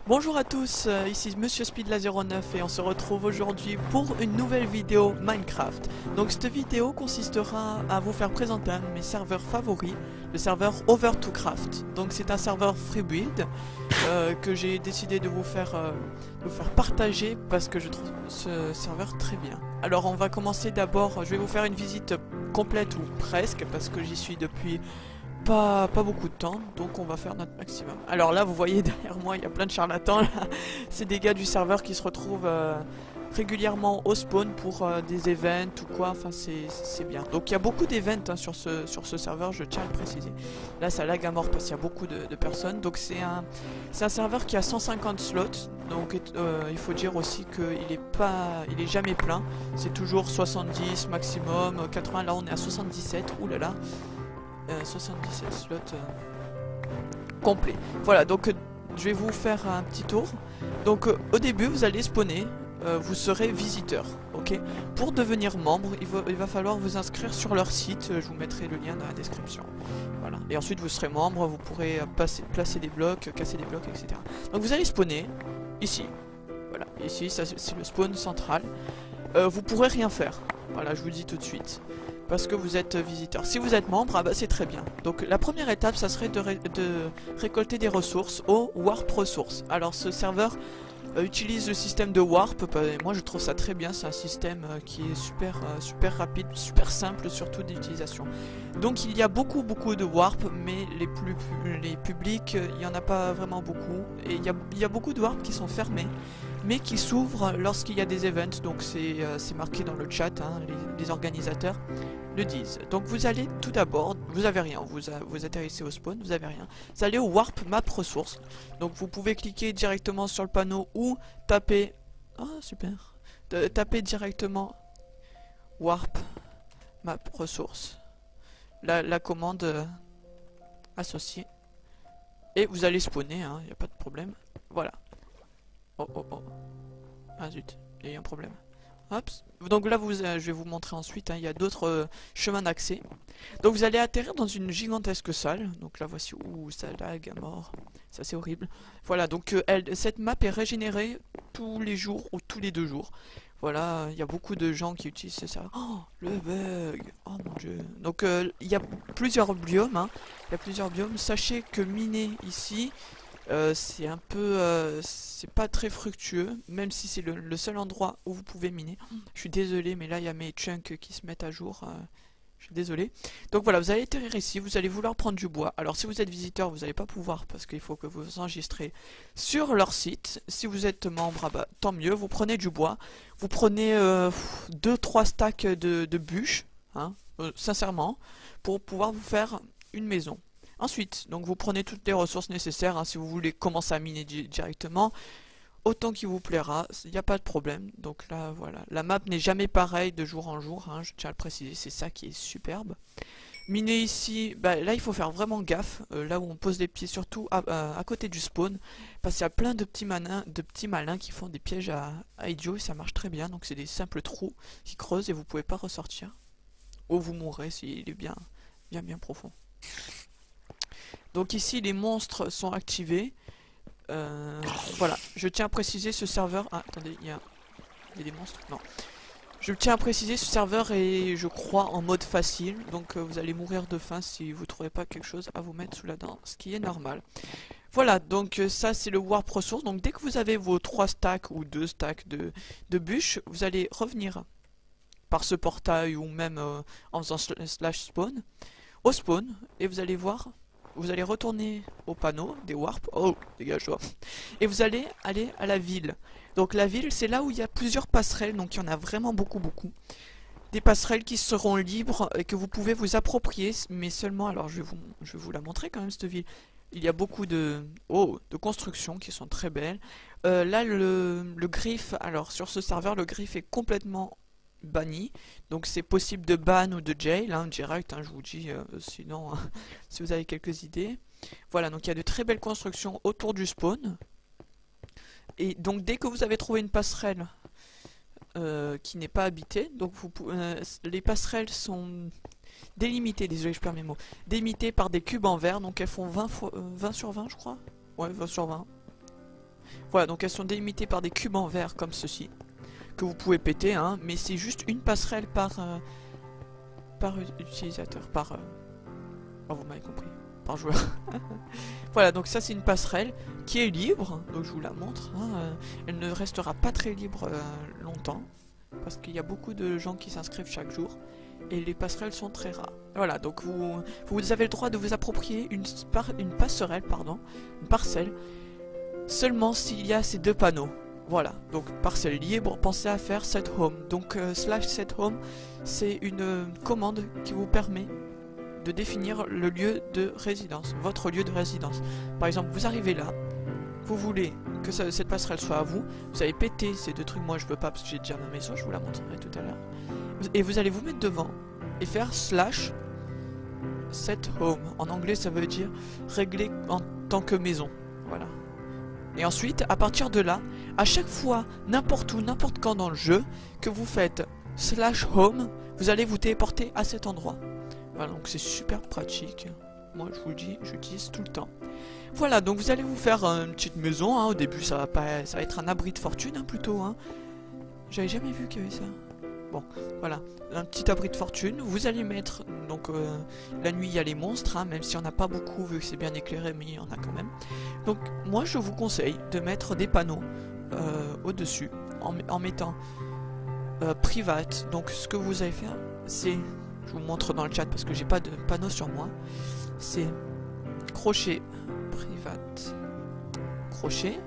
Bonjour à tous, ici Monsieur Speedla09 et on se retrouve aujourd'hui pour une nouvelle vidéo Minecraft. Donc cette vidéo consistera à vous faire présenter un de mes serveurs favoris, le serveur Over2Craft. Donc c'est un serveur free build que j'ai décidé de vous faire partager parce que je trouve ce serveur très bien. Alors on va commencer d'abord, je vais vous faire une visite complète ou presque parce que j'y suis depuis pas beaucoup de temps, donc on va faire notre maximum. Alors là, vous voyez derrière moi, il y a plein de charlatans là. C'est des gars du serveur qui se retrouvent régulièrement au spawn pour des events ou quoi, enfin c'est bien. Donc il y a beaucoup d'events hein, sur ce serveur, je tiens à le préciser. Là ça lag à mort parce qu'il y a beaucoup de personnes, donc c'est un serveur qui a 150 slots, donc il faut dire aussi qu'il est jamais plein, c'est toujours 70 maximum, 80, là on est à 77, oulala. 77 slots complets. Voilà, donc je vais vous faire un petit tour. Donc au début, vous allez spawner, vous serez visiteur, ok. Pour devenir membre, il va falloir vous inscrire sur leur site, je vous mettrai le lien dans la description. Voilà, et ensuite vous serez membre, vous pourrez placer des blocs, casser des blocs, etc. Donc vous allez spawner, ici. Voilà, ici, c'est le spawn central. Vous pourrez rien faire, voilà, je vous le dis tout de suite. Parce que vous êtes visiteur. Si vous êtes membre, ah bah c'est très bien. Donc la première étape, ça serait de récolter des ressources au Warp Resources. Alors ce serveur utilise le système de Warp. Moi je trouve ça très bien. C'est un système qui est super rapide, super simple surtout d'utilisation. Donc il y a beaucoup de Warp, mais les publics, il n'y en a pas vraiment beaucoup. Et il y a beaucoup de Warp qui sont fermés, mais qui s'ouvrent lorsqu'il y a des events. Donc c'est marqué dans le chat, hein, les organisateurs le disent. Donc vous allez tout d'abord, vous avez rien, vous atterrissez au spawn, vous avez rien. Vous allez au Warp Map Ressources. Donc vous pouvez cliquer directement sur le panneau ou taper, ah super, taper directement Warp Map Ressources, la commande associée, et vous allez spawner, hein, y a pas de problème. Voilà. Oh. Ah zut, il y a eu un problème. Hop. Donc là, je vais vous montrer ensuite, hein, il y a d'autres chemins d'accès. Donc vous allez atterrir dans une gigantesque salle. Donc là, voici où ça lag à mort. Ça, c'est horrible. Voilà, donc cette map est régénérée tous les jours ou tous les 2 jours. Voilà, il y a beaucoup de gens qui utilisent ça. Oh, le bug. Oh mon dieu. Donc il y a plusieurs biomes. Hein. Il y a plusieurs biomes. Sachez que miner ici... c'est un peu, c'est pas très fructueux, même si c'est le seul endroit où vous pouvez miner. Je suis désolé, mais là il y a mes chunks qui se mettent à jour. Je suis désolé. Donc voilà, vous allez atterrir ici, vous allez vouloir prendre du bois. Alors si vous êtes visiteur, vous n'allez pas pouvoir parce qu'il faut que vous vous enregistrez sur leur site. Si vous êtes membre, ah bah, tant mieux, vous prenez du bois. Vous prenez 2-3 stacks de bûches, hein, sincèrement, pour pouvoir vous faire une maison. Ensuite, donc vous prenez toutes les ressources nécessaires, hein, si vous voulez commencer à miner directement, autant qu'il vous plaira, il n'y a pas de problème. Donc là, voilà, la map n'est jamais pareille de jour en jour, hein, je tiens à le préciser, c'est ça qui est superbe. Miner ici, bah, là il faut faire vraiment gaffe, là où on pose les pieds, surtout à côté du spawn, parce qu'il y a plein de petits malins qui font des pièges à idiots et ça marche très bien. Donc c'est des simples trous qui creusent et vous pouvez pas ressortir, ou vous mourrez s'il est bien profond. Donc ici les monstres sont activés. Voilà, je tiens à préciser ce serveur. Ah, attendez, il y a des monstres. Non. Je tiens à préciser ce serveur est, je crois, en mode facile. Donc vous allez mourir de faim si vous trouvez pas quelque chose à vous mettre sous la dent, ce qui est normal. Voilà, donc ça c'est le Warp Resource. Donc dès que vous avez vos 3 stacks ou 2 stacks de bûches, vous allez revenir par ce portail ou même en faisant /spawn au spawn et vous allez voir. Vous allez retourner au panneau des warp. Oh, dégage-toi. Et vous allez aller à la ville. Donc la ville, c'est là où il y a plusieurs passerelles. Donc il y en a vraiment beaucoup. Des passerelles qui seront libres et que vous pouvez vous approprier. Mais seulement, alors je vais vous la montrer quand même cette ville. Il y a beaucoup de constructions qui sont très belles. Là, le griffe, alors sur ce serveur, le griffe est complètement banni, donc c'est possible de ban ou de jail, hein, direct, hein, je vous dis, sinon, si vous avez quelques idées. Voilà, donc il y a de très belles constructions autour du spawn, et donc dès que vous avez trouvé une passerelle qui n'est pas habitée, donc les passerelles sont délimitées, désolé je perds mes mots, délimitées par des cubes en verre, donc elles font 20 sur 20 je crois, ouais 20 sur 20. Voilà, donc elles sont délimitées par des cubes en verre comme ceci, que vous pouvez péter, hein, mais c'est juste une passerelle par utilisateur, oh, vous m'avez compris, par joueur. Voilà, donc ça c'est une passerelle qui est libre, donc je vous la montre, hein, elle ne restera pas très libre longtemps, parce qu'il y a beaucoup de gens qui s'inscrivent chaque jour, et les passerelles sont très rares. Voilà, donc vous avez le droit de vous approprier une passerelle, pardon, une parcelle, seulement s'il y a ces deux panneaux. Voilà, donc parcelle libre, pensez à faire set home. Donc /set home, c'est une commande qui vous permet de définir le lieu de résidence, votre lieu de résidence. Par exemple, vous arrivez là, vous voulez que cette passerelle soit à vous, vous allez péter ces deux trucs, moi je veux pas parce que j'ai déjà ma maison, je vous la montrerai tout à l'heure. Et vous allez vous mettre devant et faire /set home. En anglais ça veut dire régler en tant que maison. Voilà. Et ensuite, à partir de là, à chaque fois, n'importe où, n'importe quand dans le jeu, que vous faites /home, vous allez vous téléporter à cet endroit. Voilà, donc c'est super pratique. Moi, je vous le dis, j'utilise tout le temps. Voilà, donc vous allez vous faire une petite maison. Hein. Au début, ça va être un abri de fortune, hein, plutôt. Hein. J'avais jamais vu qu'il y avait ça. Bon, voilà, un petit abri de fortune. Vous allez mettre, donc la nuit il y a les monstres, hein, même si on n'a pas beaucoup vu que c'est bien éclairé, mais il y en a quand même. Donc moi je vous conseille de mettre des panneaux au-dessus, en mettant private. Donc ce que vous allez faire, c'est, je vous montre dans le chat parce que j'ai pas de panneau sur moi, c'est crochet, private, crochet.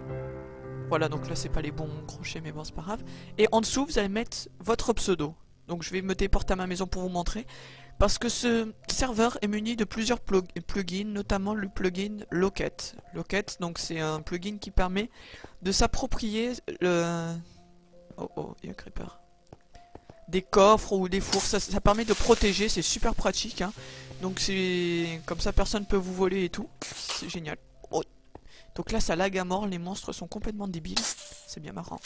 Voilà, donc là c'est pas les bons crochets, mais bon c'est pas grave. Et en dessous vous allez mettre votre pseudo. Donc je vais me téléporter à ma maison pour vous montrer. Parce que ce serveur est muni de plusieurs plugins, notamment le plugin Locket. Locket, donc c'est un plugin qui permet de s'approprier le... Oh, il y a Creeper. Des coffres ou des fours, ça permet de protéger, c'est super pratique. Hein. Donc c'est comme ça personne peut vous voler et tout. C'est génial. Oh. Donc là ça lag à mort, les monstres sont complètement débiles. C'est bien marrant.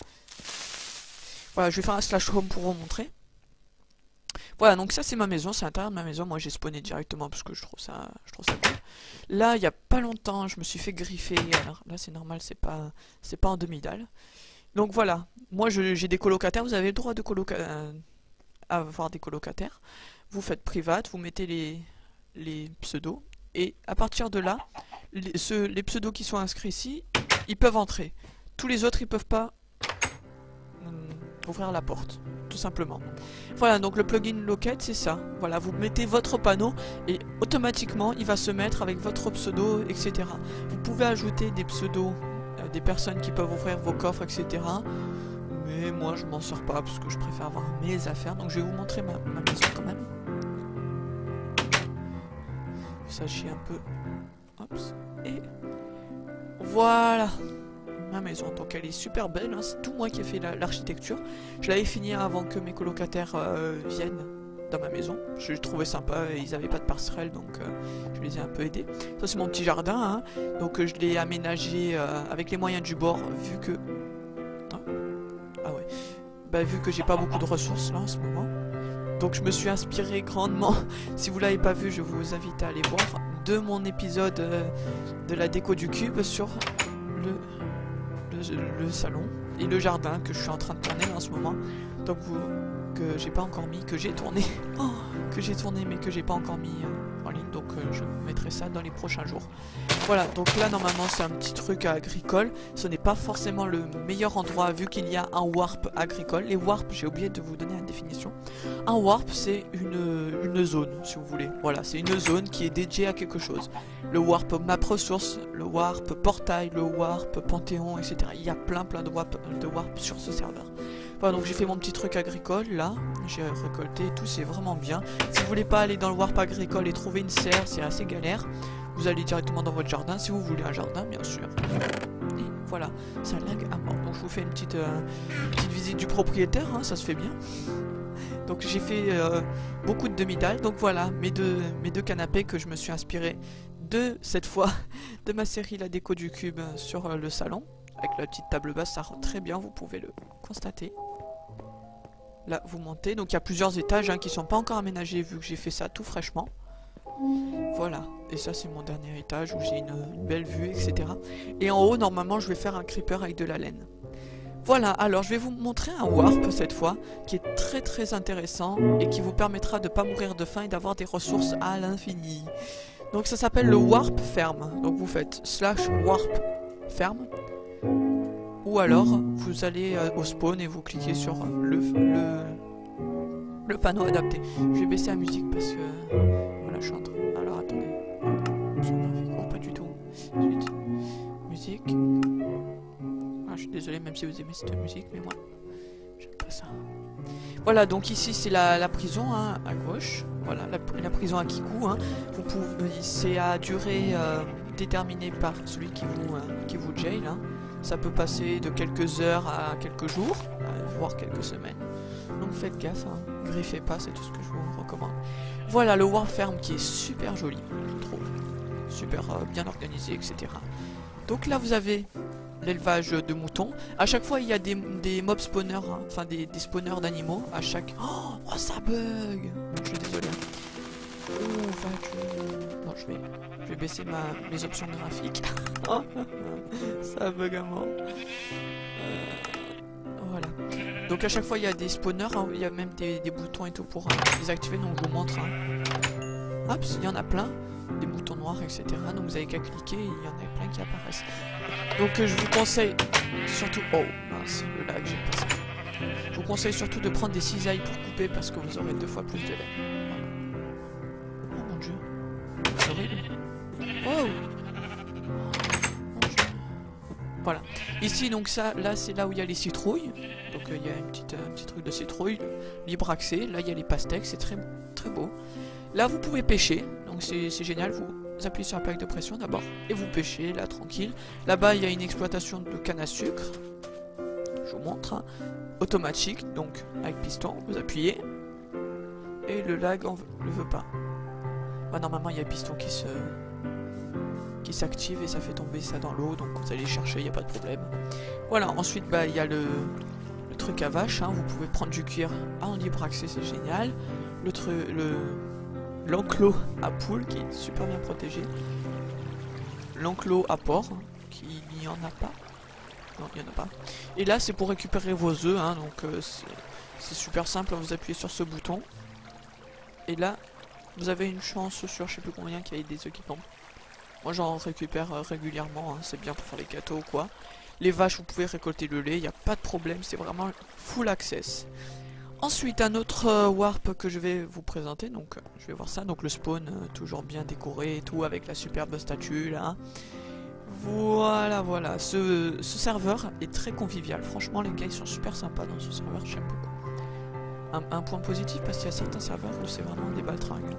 Voilà, je vais faire un /home pour vous montrer. Voilà, donc ça c'est ma maison, c'est l'intérieur de ma maison. Moi j'ai spawné directement parce que je trouve ça cool. Là, il y a pas longtemps, je me suis fait griffer. Alors là c'est normal, c'est pas en demi-dalle. Donc voilà, moi j'ai des colocataires, vous avez le droit de avoir des colocataires. Vous faites private, vous mettez les pseudos. Et à partir de là, les pseudos qui sont inscrits ici, ils peuvent entrer. Tous les autres, ils peuvent pas ouvrir la porte, tout simplement. Voilà, donc le plugin Locket, c'est ça. Voilà, vous mettez votre panneau et automatiquement, il va se mettre avec votre pseudo, etc. Vous pouvez ajouter des pseudos, des personnes qui peuvent ouvrir vos coffres, etc. Mais moi, je m'en sors pas parce que je préfère avoir mes affaires. Donc, je vais vous montrer ma maison quand même. Ça chie un peu. Oups. Et voilà. Ma maison, donc elle est super belle, hein. C'est tout moi qui ai fait l'architecture. Je l'avais fini avant que mes colocataires viennent dans ma maison. Je les trouvais sympa, ils n'avaient pas de passerelle, donc je les ai un peu aidés. Ça c'est mon petit jardin, hein. Donc je l'ai aménagé avec les moyens du bord, vu que... Ah ouais, bah, vu que j'ai pas beaucoup de ressources là en ce moment. Donc je me suis inspiré grandement, si vous l'avez pas vu, je vous invite à aller voir, de mon épisode de la déco du cube sur le salon et le jardin que je suis en train de tourner en ce moment. Donc que j'ai pas encore mis, que j'ai tourné, mais que j'ai pas encore mis en ligne. Donc je mettrai ça dans les prochains jours. Voilà, donc là normalement c'est un petit truc agricole. Ce n'est pas forcément le meilleur endroit vu qu'il y a un warp agricole. Les warps, j'ai oublié de vous donner la définition. Un warp c'est une zone si vous voulez. Voilà, c'est une zone qui est dédiée à quelque chose. Le warp map ressources, le warp portail, le warp panthéon, etc. Il y a plein de warp sur ce serveur. Voilà, donc j'ai fait mon petit truc agricole là, j'ai récolté tout, c'est vraiment bien. Si vous voulez pas aller dans le warp agricole et trouver une serre, c'est assez galère. Vous allez directement dans votre jardin, si vous voulez un jardin bien sûr. Et voilà, ça lag à mort. Donc je vous fais une petite visite du propriétaire, hein, ça se fait bien. Donc j'ai fait beaucoup de demi-dalles, donc voilà, mes deux canapés que je me suis inspiré de cette fois de ma série La déco du cube sur le salon. Avec la petite table basse, ça rend très bien, vous pouvez le constater. Là, vous montez. Donc il y a plusieurs étages hein, qui sont pas encore aménagés vu que j'ai fait ça tout fraîchement. Voilà, et ça c'est mon dernier étage où j'ai une belle vue, etc. Et en haut, normalement, je vais faire un creeper avec de la laine. Voilà, alors je vais vous montrer un warp cette fois, qui est très intéressant et qui vous permettra de ne pas mourir de faim et d'avoir des ressources à l'infini. Donc ça s'appelle le warp ferme. Donc vous faites /warp ferme, ou alors vous allez au spawn et vous cliquez sur le panneau adapté. Je vais baisser la musique parce que voilà, je suis en train. Alors attendez, oh, pas du tout. Musique. Ah, je suis désolé même si vous aimez cette musique, mais moi j'aime pas ça. Voilà, donc ici c'est la prison hein, à gauche. Voilà, la prison à Kiku. Hein. C'est à durée déterminée par celui qui vous jail. Hein. Ça peut passer de quelques heures à quelques jours, voire quelques semaines. Donc faites gaffe, hein. Griffez pas, c'est tout ce que je vous recommande. Voilà le warp ferme qui est super joli, je trouve. Super bien organisé, etc. Donc là vous avez l'élevage de moutons. À chaque fois il y a des mob spawners, hein, enfin des spawners d'animaux. À chaque... Oh ça bug. Je suis désolé. Bon, je vais baisser mes options graphiques. Ça bug à mort. Voilà. Donc à chaque fois il y a des spawners, hein, il y a même des boutons et tout pour les activer, donc je vous montre. Hein. Hop, il y en a plein, des boutons noirs, etc. Donc vous avez qu'à cliquer et il y en a plein qui apparaissent. Donc je vous conseille surtout... Oh mince, le lag j'ai passé. Je vous conseille surtout de prendre des cisailles pour couper parce que vous aurez 2 fois plus de laine. Voilà. Oh mon dieu. C'est horrible. Oh. Voilà. Ici, donc ça, là, c'est là où il y a les citrouilles. Donc il y a un petit truc de citrouille, libre accès. Là, il y a les pastèques, c'est très beau. Là, vous pouvez pêcher. Donc c'est génial. Vous appuyez sur la plaque de pression d'abord et vous pêchez là tranquille. Là-bas, il y a une exploitation de canne à sucre. Je vous montre. Hein. Automatique, donc avec piston, vous appuyez et le lag ne veut pas. Bah, normalement, il y a le piston qui s'active et ça fait tomber ça dans l'eau, donc vous allez chercher, il n'y a pas de problème. Voilà, ensuite bah il y a le truc à vache, hein, vous pouvez prendre du cuir en libre accès, c'est génial. L'enclos à poule qui est super bien protégé. L'enclos à porc, hein, qui n'y en a pas. Non, il n'y en a pas. Et là c'est pour récupérer vos œufs, hein, donc c'est super simple, vous appuyez sur ce bouton. Et là, vous avez une chance sur je sais plus combien qu'il y ait des œufs qui tombent. Moi j'en récupère régulièrement, hein, c'est bien pour faire les gâteaux ou quoi. Les vaches vous pouvez récolter le lait, il n'y a pas de problème, c'est vraiment full access. Ensuite un autre warp que je vais vous présenter, donc je vais voir ça, donc le spawn toujours bien décoré et tout avec la superbe statue là. Voilà, ce serveur est très convivial, franchement les gars ils sont super sympas dans ce serveur, j'aime beaucoup. Un point positif parce qu'il y a certains serveurs où c'est vraiment des baltringues.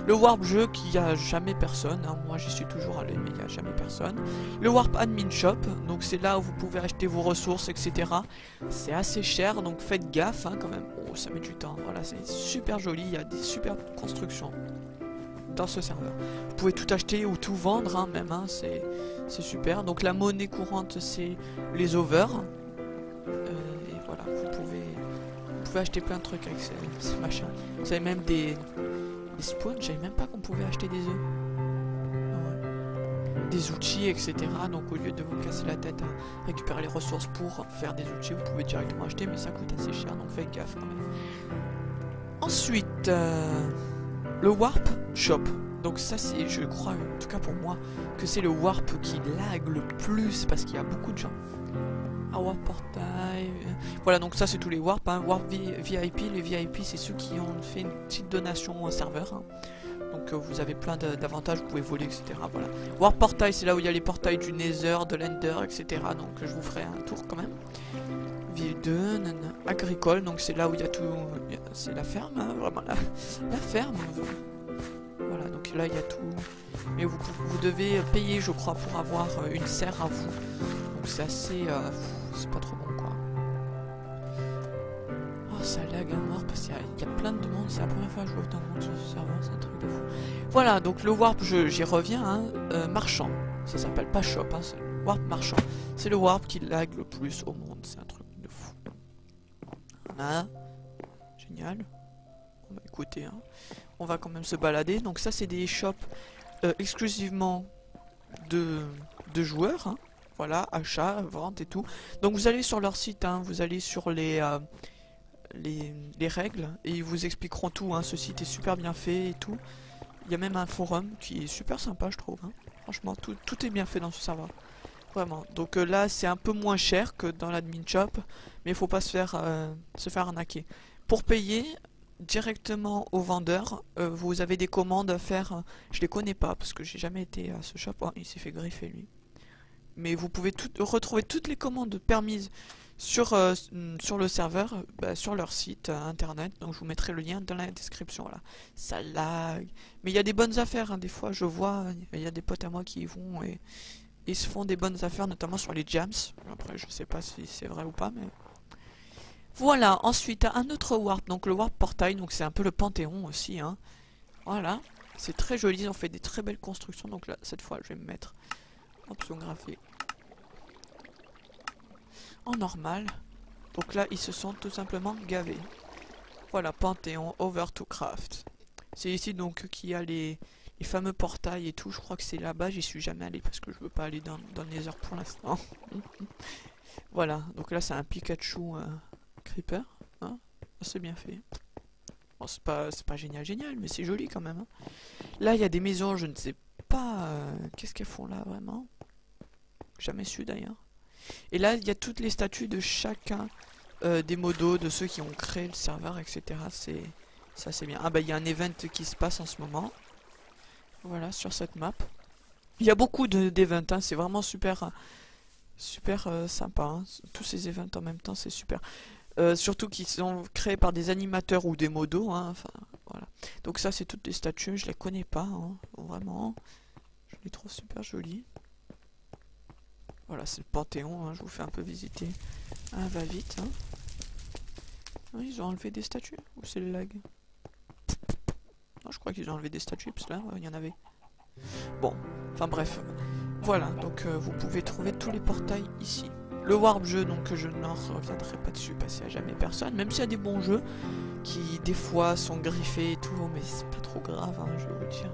Le warp jeu qui a jamais personne, hein. Moi j'y suis toujours allé mais il n'y a jamais personne. Le warp admin shop, donc c'est là où vous pouvez acheter vos ressources, etc. C'est assez cher donc faites gaffe hein, quand même. Oh ça met du temps, voilà c'est super joli, il y a des super constructions dans ce serveur. Vous pouvez tout acheter ou tout vendre hein, même, hein, c'est super. Donc la monnaie courante c'est les over. Et voilà, vous pouvez acheter plein de trucs avec ces machins. Vous avez même des spawns, je savais même pas qu'on pouvait acheter des œufs. Ouais. Des outils, etc. Donc au lieu de vous casser la tête à récupérer les ressources pour faire des outils, vous pouvez directement acheter, mais ça coûte assez cher, donc faites gaffe quand même. Ensuite, le warp shop. Donc ça c'est, je crois, en tout cas pour moi, que c'est le warp qui lag le plus parce qu'il y a beaucoup de gens. Warp portail. Voilà, donc ça c'est tous les warps. Hein. Warp VIP, les VIP c'est ceux qui ont fait une petite donation au serveur. Hein. Donc vous avez plein d'avantages, vous pouvez voler, etc. Voilà. Warp portail c'est là où il y a les portails du Nether, de l'Ender, etc. Donc je vous ferai un tour quand même. Ville 2, agricole, donc c'est là où il y a tout. C'est la ferme, hein, vraiment la ferme. Voilà, donc là il y a tout. Mais vous devez payer, je crois, pour avoir une serre à vous. Donc c'est assez... c'est pas trop bon, quoi. Oh, ça lag à mort, parce qu'il y a plein de monde. C'est la première fois que je vois autant de monde sur ce serveur, c'est un truc de fou. Voilà, donc le warp, j'y reviens, hein, marchand. Ça s'appelle pas shop, hein, c'est le warp marchand. C'est le warp qui lag le plus au monde, c'est un truc de fou. Voilà. Génial. On va écouter, hein. on va quand même se balader. Donc ça c'est des shops exclusivement de joueurs, hein. Voilà, achat, vente et tout. Donc vous allez sur leur site, hein, vous allez sur les règles et ils vous expliqueront tout, hein. Ce site est super bien fait et tout. Il y a même un forum qui est super sympa, je trouve, hein. Franchement, tout est bien fait dans ce serveur. Vraiment. Donc là, c'est un peu moins cher que dans l'admin shop, mais il faut pas se faire arnaquer. Pour payer directement au vendeur, vous avez des commandes à faire. Je les connais pas parce que j'ai jamais été à ce shop. Oh, il s'est fait griffer lui. Mais vous pouvez retrouver toutes les commandes permises sur le serveur, sur leur site internet. Donc je vous mettrai le lien dans la description là. Ça lag. Mais il y a des bonnes affaires, hein. Des fois je vois, il y a des potes à moi qui y vont et ils se font des bonnes affaires, notamment sur les jams. Après je sais pas si c'est vrai ou pas, mais voilà. Ensuite un autre warp, donc le warp portail, donc c'est un peu le Panthéon aussi, hein. Voilà, c'est très joli, ils ont fait des très belles constructions. Donc là cette fois je vais me mettre option graphique en normal. Donc là ils se sont tout simplement gavés. Voilà, Panthéon over to craft. C'est ici donc qu'il y a les fameux portails et tout. Je crois que c'est là-bas, j'y suis jamais allé parce que je veux pas aller dans le Nether pour l'instant. Voilà, donc là c'est un Pikachu Creeper, hein. C'est bien fait. Bon, c'est pas génial, mais c'est joli quand même, hein. Là il y a des maisons, je ne sais pas qu'est-ce qu'elles font là vraiment. Jamais su d'ailleurs. Et là il y a toutes les statues de chacun des modos, de ceux qui ont créé le serveur, etc. Ça c'est bien. Ah bah il y a un event qui se passe en ce moment. Voilà, sur cette map. Il y a beaucoup d'events, hein. C'est vraiment super sympa, hein. Tous ces events en même temps, c'est super. Surtout qu'ils sont créés par des animateurs ou des modos, hein. Enfin, voilà. Donc ça c'est toutes les statues, je les connais pas, hein. Vraiment. Je les trouve super jolies. Voilà, c'est le Panthéon, hein. Je vous fais un peu visiter. Ah, va vite, hein. Oui, ils ont enlevé des statues ou c'est le lag? Non, je crois qu'ils ont enlevé des statues parce que là, il y en avait. Bon, enfin bref. Voilà, donc vous pouvez trouver tous les portails ici. Le warp jeu, donc je n'en reviendrai pas dessus parce qu'il n'y a jamais personne. Même s'il y a des bons jeux qui des fois sont griffés et tout, mais c'est pas trop grave, hein, je vais vous dire.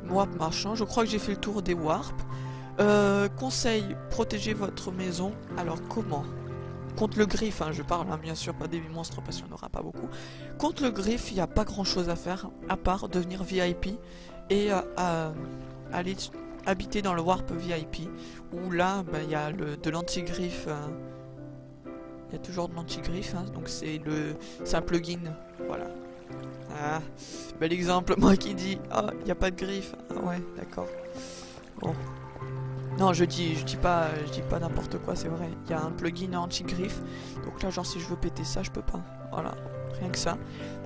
Warp marchand, je crois que j'ai fait le tour des warps. Conseil, protégez votre maison. Alors comment? Contre le griffe, hein, je parle, hein, bien sûr, pas des monstres parce qu'il n'y en aura pas beaucoup. Contre le griffe, il n'y a pas grand chose à faire à part devenir VIP et aller habiter dans le warp VIP où là il y a de l'anti-griffe. Il y a toujours de l'anti-griffe, hein, donc c'est un plugin. Voilà. Ah, bel exemple, moi qui dis ah, il n'y a pas de griffe. Ah ouais, d'accord. Bon. Non, je dis pas n'importe quoi, c'est vrai. Il y a un plugin anti-griffe. Donc là, genre, si je veux péter ça, je peux pas. Voilà, rien que ça.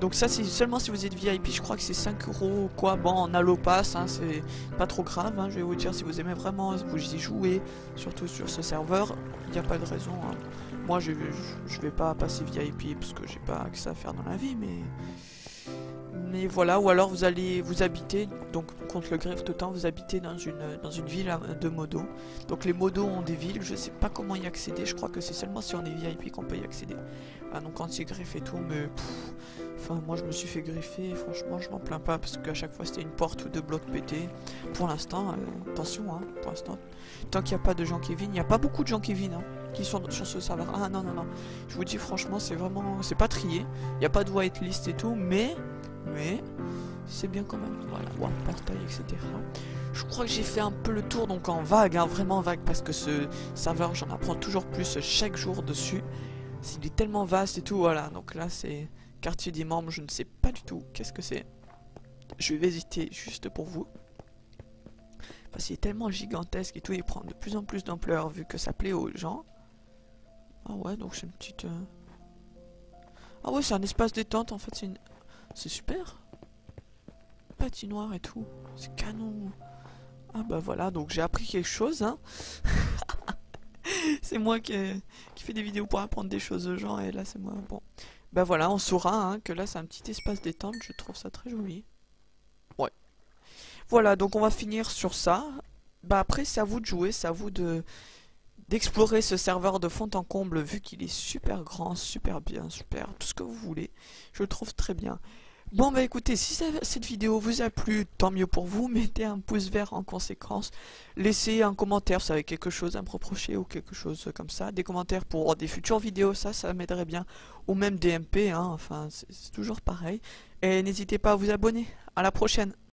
Donc ça, c'est seulement si vous êtes VIP. Je crois que c'est 5 € ou quoi. Bon, en allopass, hein, c'est pas trop grave, hein, je vais vous dire. Si vous aimez vraiment, vous y jouez, surtout sur ce serveur, il n'y a pas de raison, hein. Moi, je vais pas passer VIP parce que j'ai pas que ça à faire dans la vie, mais voilà, ou alors vous habitez, donc contre le griffe tout le temps, vous habitez dans une ville de modos. Donc les modos ont des villes, je sais pas comment y accéder, je crois que c'est seulement si on est VIP qu'on peut y accéder. Ah, donc anti-griffe et tout, mais enfin moi je me suis fait griffer et franchement je m'en plains pas parce qu'à chaque fois c'était une porte ou deux blocs pétés. Pour l'instant, attention, hein, pour l'instant, tant qu'il n'y a pas de gens qui viennent, il n'y a pas beaucoup de gens qui viennent, hein, qui sont sur ce serveur. Ah non, je vous dis franchement c'est vraiment, c'est pas trié, il n'y a pas de whitelist et tout, mais c'est bien quand même. Voilà, warp portail, etc. Je crois que j'ai fait un peu le tour, donc en vague, hein, vraiment vague, parce que ce serveur, j'en apprends toujours plus chaque jour dessus. Il est tellement vaste et tout, voilà. Donc là, c'est quartier des membres, je ne sais pas du tout qu'est-ce que c'est. Je vais visiter juste pour vous. Parce qu'il est tellement gigantesque et tout, il prend de plus en plus d'ampleur vu que ça plaît aux gens. Ah ouais, donc c'est une petite... Ah ouais, c'est un espace détente, en fait, c'est super. Patinoire et tout. C'est canon. Ah bah voilà, donc j'ai appris quelque chose, hein. C'est moi qui fais des vidéos pour apprendre des choses aux gens, et là c'est moi. Bon. Bah voilà, on saura, hein, que là c'est un petit espace détente, je trouve ça très joli. Ouais. Voilà, donc on va finir sur ça. Bah après c'est à vous de jouer, c'est à vous d'explorer ce serveur de fond en comble, vu qu'il est super grand, super bien, super, tout ce que vous voulez. Je le trouve très bien. Bon bah écoutez, si cette vidéo vous a plu, tant mieux pour vous, mettez un pouce vert en conséquence, laissez un commentaire si vous avez quelque chose à me reprocher ou quelque chose comme ça, des commentaires pour des futures vidéos, ça m'aiderait bien, ou même des MP, hein, enfin c'est toujours pareil, et n'hésitez pas à vous abonner, à la prochaine.